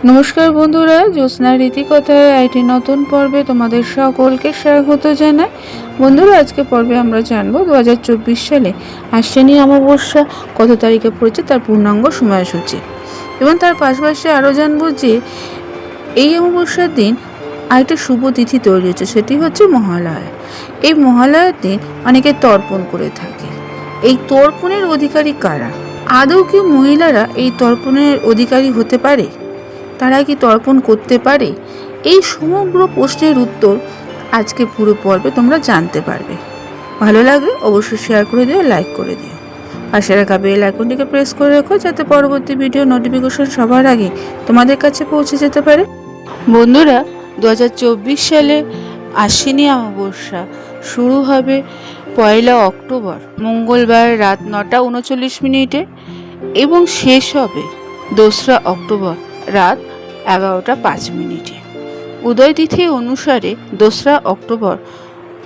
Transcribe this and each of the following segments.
নমস্কার বন্ধুরা, জ্যোৎস্নার রীতিকথায় আইটি নতুন পর্বে তোমাদের সকলকে স্বাগত জানাই। বন্ধুরা, আজকে পর্বে আমরা জানবো 2024 সালে আশ্বিনী অমাবস্যা কত তারিখে পড়েছে তার পূর্ণাঙ্গ সময়সূচি, এবং তার পাশাপাশি আরও জানবো যে এই অমাবস্যার দিন আরেকটা শুভ তিথি তৈরি হচ্ছে, সেটি হচ্ছে মহালয়া। এই মহালয়ার দিন অনেকে তর্পণ করে থাকে। এই তর্পণের অধিকারী কারা? আদৌ কি মহিলারা এই তর্পণের অধিকারী হতে পারে? তারা কি তর্পণ করতে পারে? এই সমগ্র প্রশ্নের উত্তর আজকে পুরো পর্বে তোমরা জানতে পারবে। ভালো লাগলে অবশ্যই শেয়ার করে দিও, লাইক করে দিও। পাশে রাখা বেল আইকনটিকে প্রেস করে রাখো যাতে পরবর্তী ভিডিও নোটিফিকেশন সবার আগে তোমাদের কাছে পৌঁছে যেতে পারে। বন্ধুরা, 2024 সালে আশ্বিনী অমাবস্যা শুরু হবে 1 অক্টোবর মঙ্গলবার রাত 9:39 এবং শেষ হবে 2 অক্টোবর রাত 11:05। উদয় তিথি অনুসারে 2 অক্টোবর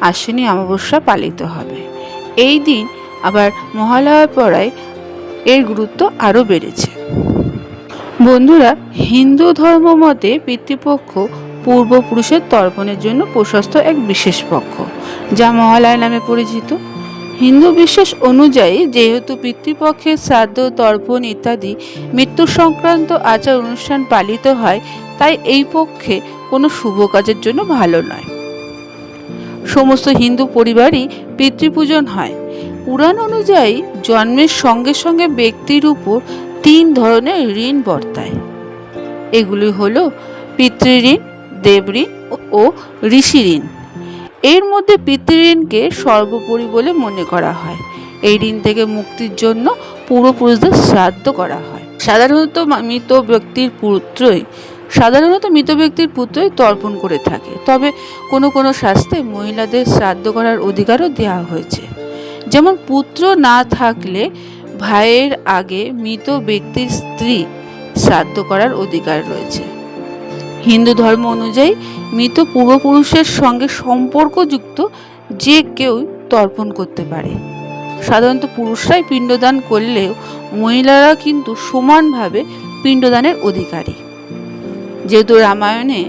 আশ্বিনী অমাবস্যা পালিত হবে। এই দিন আবার মহালয়া পড়ায় এর গুরুত্ব আরও বেড়েছে। বন্ধুরা, হিন্দু ধর্ম মতে পিতৃপক্ষ পূর্বপুরুষের তর্পণের জন্য প্রশস্ত এক বিশেষ পক্ষ, যা মহালয়া নামে পরিচিত। হিন্দু বিশ্বাস অনুযায়ী যেহেতু পিতৃপক্ষের শ্রাদ্ধ, তর্পণ ইত্যাদি মৃত্যু সংক্রান্ত আচার অনুষ্ঠান পালিত হয়, তাই এই পক্ষে কোনো শুভ কাজের জন্য ভালো নয়। সমস্ত হিন্দু পরিবারই পিতৃপূজন হয়। পুরাণ অনুযায়ী জন্মের সঙ্গে সঙ্গে ব্যক্তির উপর 3 ধরনের ঋণ বর্তায়। এগুলি হলো পিতৃঋণ, দেবঋণ ও ঋষি ঋণ। এর মধ্যে পিতৃঋণকে সর্বোপরি বলে মনে করা হয়। এই ঋণ থেকে মুক্তির জন্য পূর্বপুরুষদের শ্রাদ্ধ করা হয়। সাধারণত মৃত ব্যক্তির পুত্রই তর্পণ করে থাকে, তবে কোনো কোনো শাস্ত্রে মহিলাদের শ্রাদ্ধ করার অধিকারও দেওয়া হয়েছে। যেমন পুত্র না থাকলে ভাইয়ের আগে মৃত ব্যক্তির স্ত্রী শ্রাদ্ধ করার অধিকার রয়েছে। হিন্দু ধর্ম অনুযায়ী মৃত পূর্বপুরুষের সঙ্গে সম্পর্কযুক্ত যে কেউ তর্পণ করতে পারে। সাধারণত পুরুষরাই পিণ্ডদান করলেও মহিলারা কিন্তু সমানভাবে পিণ্ডদানের অধিকারী। যেহেতু রামায়ণে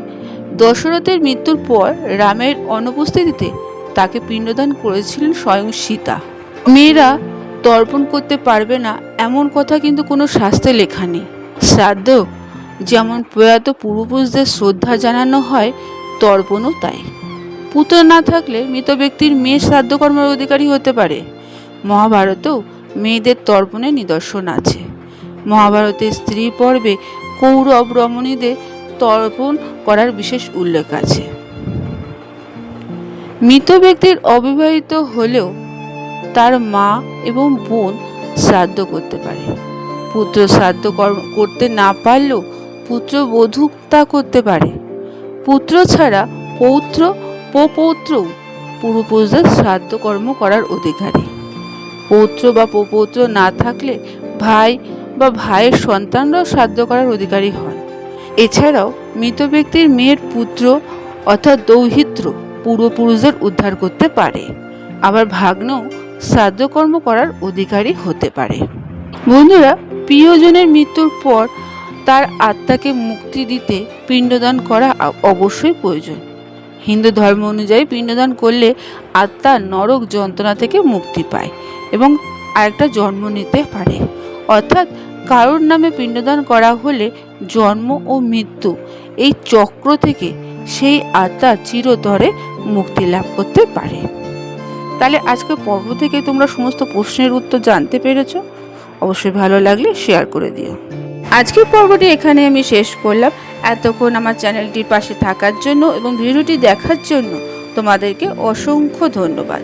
দশরথের মৃত্যুর পর রামের অনুপস্থিতিতে তাকে পিণ্ডদান করেছিলেন স্বয়ং সীতা। মেয়েরা তর্পণ করতে পারবে না এমন কথা কিন্তু কোনো শাস্ত্রে লেখা নেই। শ্রাদ্ধ যেমন প্রয়াত পূর্বপুরুষদের শ্রদ্ধা জানানো হয়, তর্পণও তাই। পুত্র না থাকলে মৃত ব্যক্তির মেয়ে শ্রাদ্ধকর্মের অধিকারী হতে পারে। মহাভারতেও মেয়েদের তর্পণের নিদর্শন আছে। মহাভারতের স্ত্রী পর্বে কৌরব রমণীদের তর্পণ করার বিশেষ উল্লেখ আছে। মৃত ব্যক্তির অবিবাহিত হলেও তার মা এবং বোন শ্রাদ্ধ করতে পারে। পুত্র শ্রাদ্ধ করতে না পারলেও পুত্রবধূ তা করতে পারে। পুত্র ছাড়া পৌত্র, প্রপৌত্রও পূর্বপুরুষদের শ্রাদ্ধ কর্ম করার অধিকারী। পৌত্র বা প্রপৌত্র না থাকলে ভাই বা ভাইয়ের সন্তানরাও শ্রাদ্ধ করার অধিকারী হন। এছাড়াও মৃত ব্যক্তির মেয়ের পুত্র অর্থাৎ দৌহিত্র পূর্বপুরুষদের উদ্ধার করতে পারে। আবার ভাগ্নেও শ্রাদ্ধকর্ম করার অধিকারী হতে পারে। বন্ধুরা, প্রিয়জনের মৃত্যুর পর তার আত্মাকে মুক্তি দিতে পিণ্ডদান করা অবশ্যই প্রয়োজন। হিন্দু ধর্ম অনুযায়ী পিণ্ডদান করলে আত্মা নরক যন্ত্রণা থেকে মুক্তি পায় এবং আরেকটা জন্ম নিতে পারে। অর্থাৎ কারোর নামে পিণ্ডদান করা হলে জন্ম ও মৃত্যু এই চক্র থেকে সেই আত্মা চিরতরে মুক্তি লাভ করতে পারে। তাহলে আজকের পর্ব থেকে তোমরা সমস্ত প্রশ্নের উত্তর জানতে পেরেছো। অবশ্যই ভালো লাগলে শেয়ার করে দিও। আজকের পর্বটি এখানে আমি শেষ করলাম। এতক্ষণ আমার চ্যানেলটির পাশে থাকার জন্য এবং ভিডিওটি দেখার জন্য তোমাদেরকে অসংখ্য ধন্যবাদ।